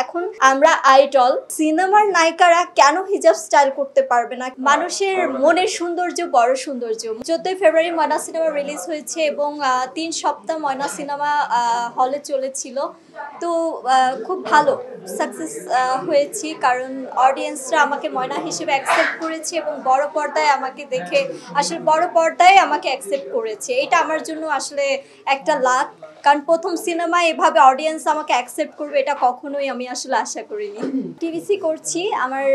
এখন আমরা আইডল সিনেমার নায়িকারা কেন হিজাব স্টাইল করতে পারবে না? মানুষের মনের সৌন্দর্য বড় সৌন্দর্য। 14 ফেব্রুয়ারি ময়না সিনেমা রিলিজ হয়েছে এবং 3 সপ্তাহ ময়না সিনেমা হলে চলেছিল। তো খুব ভালো সাকসেস হয়েছি, কারণ অডিয়েন্সরা আমাকে ময়না হিসেবে অ্যাকসেপ্ট করেছে এবং বড় পর্দায় আমাকে দেখে আসলে বড় পর্দায় আমাকে অ্যাকসেপ্ট করেছে। এটা আমার জন্য আসলে একটা লাক, কারণ প্রথম সিনেমায় এভাবে অডিয়েন্স আমাকে অ্যাকসেপ্ট করবে এটা কখনোই আমি আসলে আশা করিনি। টিভিসি করছি, আমার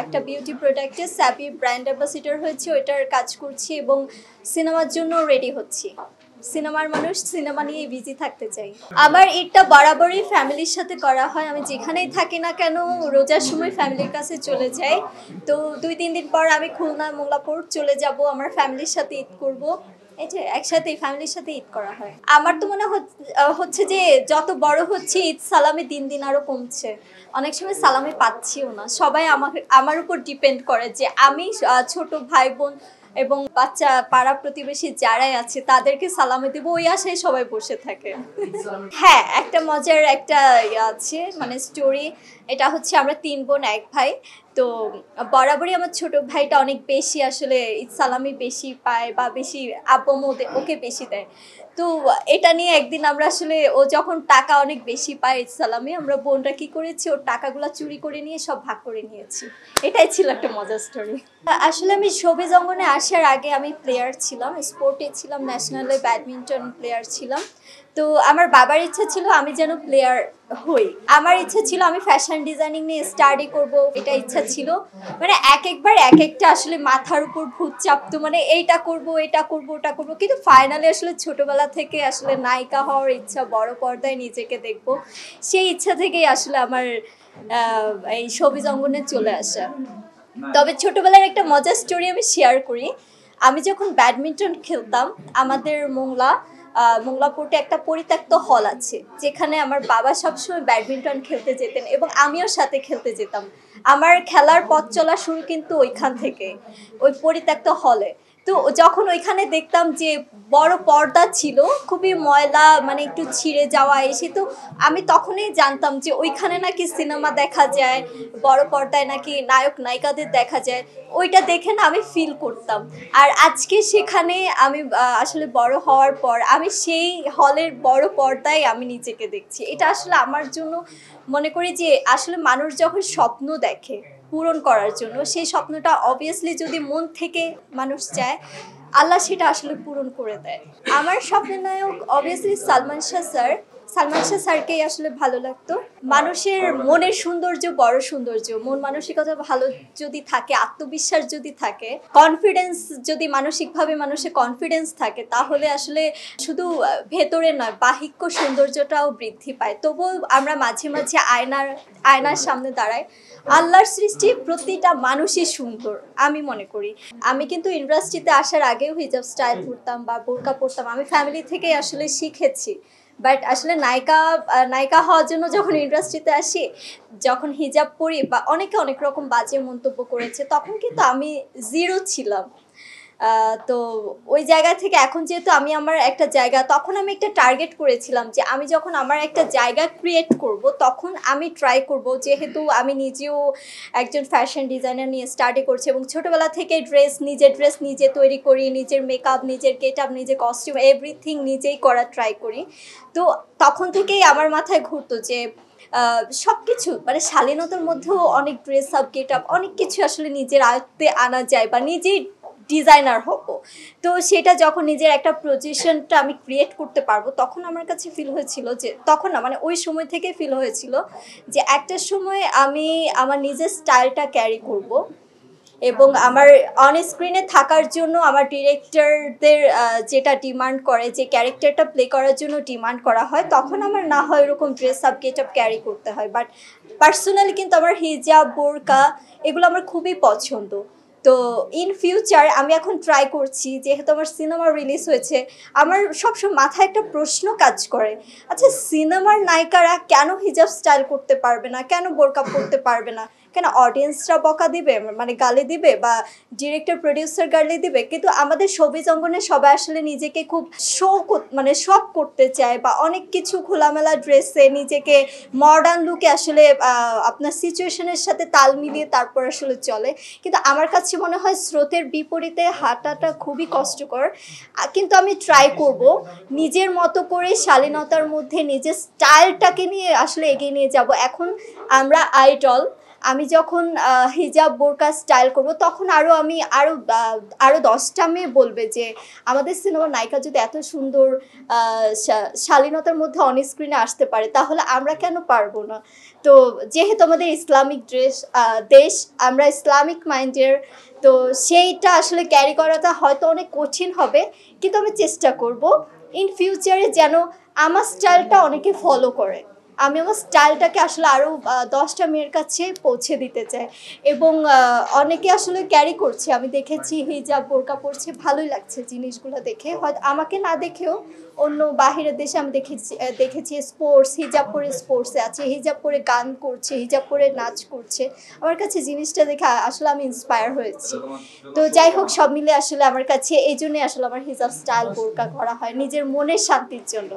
একটা বিউটি প্রোডাক্টে স্যাপি ব্র্যান্ড অ্যাম্বাসিডর হয়েছে, ওইটার কাজ করছি এবং সিনেমার জন্য রেডি হচ্ছি। সিনেমার মানুষ, সিনেমা নিয়ে বিজি থাকতে চাই। আমার এটা বরাবরই ফ্যামিলির সাথে করা হয়। আমি যেখানেই থাকি না কেন রোজার সময় ফ্যামিলির কাছে চলে যাই। তো 2-3 দিন পর আমি খুলনা মোংলাপুর চলে যাব, আমার ফ্যামিলির সাথে ঈদ করব। এই যে একসাথেই ফ্যামিলির সাথে ঈদ করা হয়। আমার তো মনে হচ্ছে যে যত বড় হচ্ছে ঈদ সালামি দিন দিন আরো কমছে। অনেক সময় সালামি পাচ্ছিও না। সবাই আমার উপর ডিপেন্ড করে যে আমি ছোট ভাই বোন এবং বাচ্চা পাড়া প্রতিবেশী যারাই আছে তাদেরকে সালামি দেবো, ওই আশায় সবাই বসে থাকে। হ্যাঁ, একটা মজার একটা আছে, মানে স্টোরি। এটা হচ্ছে আমরা 3 বোন 1 ভাই। তো বরাবরই আমার ছোট ভাইটা অনেক বেশি আসলে ঈদ সালামি বেশি পায় বা বেশি আব্বু ওকে বেশি দেয়। তো এটা নিয়ে একদিন আমরা আসলে ও যখন টাকা অনেক বেশি পায় ঈদ সালামি, আমরা বোনরা কি করেছি ওর টাকাগুলো চুরি করে নিয়ে সব ভাগ করে নিয়েছি। এটাই ছিল একটা মজার স্টোরি। আসলে আমি শোবিজ অঙ্গনে আসার আগে আমি প্লেয়ার ছিলাম, স্পোর্টে ছিলাম, ন্যাশনালে ব্যাডমিন্টন প্লেয়ার ছিলাম। তো আমার বাবার ইচ্ছা ছিল আমি যেন প্লেয়ার হই। আমার ইচ্ছা ছিল আমি ফ্যাশন ডিজাইনিং নিয়ে স্টাডি করব, এটা ইচ্ছা ছিল। মানে একবার এক একটা আসলে মাথার উপর ভূত চাপতো, মানে এইটা করব এটা করব ওটা করব, কিন্তু ফাইনালি আসলে ছোটবেলা থেকে আসলে নায়িকা হওয়ার ইচ্ছা, বড় পর্দায় নিজেকে দেখব, সেই ইচ্ছা থেকেই আসলে আমার এই শোবিজ অঙ্গনে চলে আসা। তবে ছোটবেলার একটা মজার স্টোরি আমি শেয়ার করি। আমি যখন ব্যাডমিন্টন খেলতাম, আমাদের মোংলাপুরে একটা পরিত্যক্ত হল আছে, যেখানে আমার বাবা সবসময় ব্যাডমিন্টন খেলতে যেতেন এবং আমিও সাথে খেলতে যেতাম। আমার খেলার পথ চলা শুরু কিন্তু ওইখান থেকে, ওই পরিত্যক্ত হলে। তো যখন ওইখানে দেখতাম যে বড় পর্দা ছিল, খুবই ময়লা, মানে একটু ছিঁড়ে যাওয়া এসে, তো আমি তখনই জানতাম যে ওইখানে নাকি সিনেমা দেখা যায়, বড় পর্দায় নাকি নায়ক নায়িকাদের দেখা যায়। ওইটা দেখে না আমি ফিল করতাম। আর আজকে সেখানে আমি আসলে বড় হওয়ার পর আমি সেই হলের বড় পর্দায় আমি নিজেকে দেখছি। এটা আসলে আমার জন্য মনে করি যে আসলে মানুষ যখন স্বপ্ন দেখে পূরণ করার জন্য, সেই স্বপ্নটা অবভিয়াসলি যদি মন থেকে মানুষ চায়, আল্লাহ সেটা আসলে পূরণ করে দেয়। আমার স্বপ্নের নায়ক অবভিয়াসলি সালমান শাহ স্যারকেই আসলে ভালো লাগতো। মানুষের মনের সৌন্দর্য বড় সৌন্দর্য। মন মানসিকতা ভালো যদি থাকে, আত্মবিশ্বাস যদি থাকে, কনফিডেন্স যদি মানসিকভাবে মানুষের কনফিডেন্স থাকে, তাহলে আসলে শুধু ভেতরে নয় বাহিক সৌন্দর্যটাও বৃদ্ধি পায়। তবুও আমরা মাঝে মাঝে আয়নার সামনে দাঁড়াই। আল্লাহর সৃষ্টি প্রতিটা মানুষই সুন্দর আমি মনে করি। আমি কিন্তু ইন্ডাস্ট্রিতে আসার আগেও হিজাব স্টাইল পরতাম বা বোরকা পরতাম, আমি ফ্যামিলি থেকেই আসলে শিখেছি। বাট আসলে নায়িকা হওয়ার জন্য যখন ইন্ডাস্ট্রিতে আসি, যখন হিজাব পরি বা অনেকে অনেক রকম বাজে মন্তব্য করেছে, তখন কিন্তু আমি জিরো ছিলাম। তো ওই জায়গা থেকে এখন যেহেতু আমি আমার একটা জায়গা, তখন আমি একটা টার্গেট করেছিলাম যে আমি যখন আমার একটা জায়গা ক্রিয়েট করব, তখন আমি ট্রাই করব, যেহেতু আমি নিজেও একজন ফ্যাশন ডিজাইনার নিয়ে স্টাডি করছি এবং ছোটোবেলা থেকে নিজের ড্রেস নিজে তৈরি করি, নিজের মেকআপ, নিজের গেট আপ, নিজের কস্টিউম, এভরিথিং নিজেই করার ট্রাই করি। তো তখন থেকেই আমার মাথায় ঘুরতো যে সব কিছু, মানে শালীনতার মধ্যেও অনেক ড্রেস আপ, গেট আপ, অনেক কিছু আসলে নিজের আয়ত্তে আনা যায় বা নিজেই ডিজাইনার হব। তো সেটা যখন নিজের একটা পজিশনটা আমি ক্রিয়েট করতে পারবো, তখন আমার কাছে ফিল হয়েছিল যে, তখন না মানে ওই সময় থেকে ফিল হয়েছিল যে একটা সময় আমি আমার নিজের স্টাইলটা ক্যারি করব এবং আমার অন স্ক্রিনে থাকার জন্য আমার ডিরেক্টরদের যেটা ডিমান্ড করে, যে ক্যারেক্টারটা প্লে করার জন্য ডিমান্ড করা হয়, তখন আমার না হয় এরকম dress up get up carry করতে হয়। বাট পার্সোনালি কিন্তু আমার হিজাব বোরকা এগুলো আমার খুবই পছন্দ। তো ইন ফিউচার আমি এখন ট্রাই করছি, যেহেতু আমার সিনেমা রিলিজ হয়েছে, আমার সবসময় মাথায় একটা প্রশ্ন কাজ করে, আচ্ছা সিনেমার নায়িকারা কেন হিজাব স্টাইল করতে পারবে না, কেন বোরকা পরতে পারবে না, কেন অডিয়েন্সরা বকা দিবে, মানে গালি দিবে, বা ডিরেক্টর প্রডিউসার গালি দিবে, কিন্তু আমাদের শোবিজ অঙ্গনে সবাই আসলে নিজেকে খুব মানে শখ করতে চায়, বা অনেক কিছু খোলামেলা ড্রেসে নিজেকে মডার্ন লুকে আসলে আপনার সিচুয়েশনের সাথে তাল মিলিয়ে তারপর আসলে চলে। কিন্তু আমার কাছে মনে হয় স্রোতের বিপরীতে হাঁটাটা খুবই কষ্টকর। কিন্তু আমি ট্রাই করব নিজের মতো করে শালীনতার মধ্যে নিজের স্টাইলটাকে নিয়ে আসলে এগিয়ে নিয়ে যাব। এখন আমরা আইডল, আমি যখন হিজাব বোরকা স্টাইল করব তখন আমি আরও 10টা মেয়ে বলবে যে আমাদের সিনেমার নায়িকা যদি এত সুন্দর শালীনতার মধ্যে অন স্ক্রিনে আসতে পারে তাহলে আমরা কেন পারবো না। তো যেহেতু আমাদের ইসলামিক দেশ, আমরা ইসলামিক মাইন্ডের, তো সেইটা আসলে ক্যারি করাটা হয়তো অনেক কঠিন হবে, কিন্তু আমি চেষ্টা করব ইন ফিউচারে যেন আমার স্টাইলটা অনেকে ফলো করে। আমি আমার স্টাইলটাকে আসলে আরও 10টা মেয়ের কাছে পৌঁছে দিতে চাই, এবং অনেকে আসলে ক্যারি করছে, আমি দেখেছি হিজাব বোরকা পরছে, ভালোই লাগছে জিনিসগুলো দেখে। হয়তো আমাকে না দেখেও অন্য বাহিরের দেশে আমি দেখেছি স্পোর্টস, হিজাব পরে স্পোর্টসে আছে, হিজাব পরে গান করছে, হিজাব পরে নাচ করছে। আমার কাছে জিনিসটা দেখে আসলে আমি ইন্সপায়ার হয়েছি। তো যাই হোক, সব মিলে আসলে আমার কাছে এই জন্যই আসলে আমার হিজাব স্টাইল বোরকা করা হয় নিজের মনের শান্তির জন্য।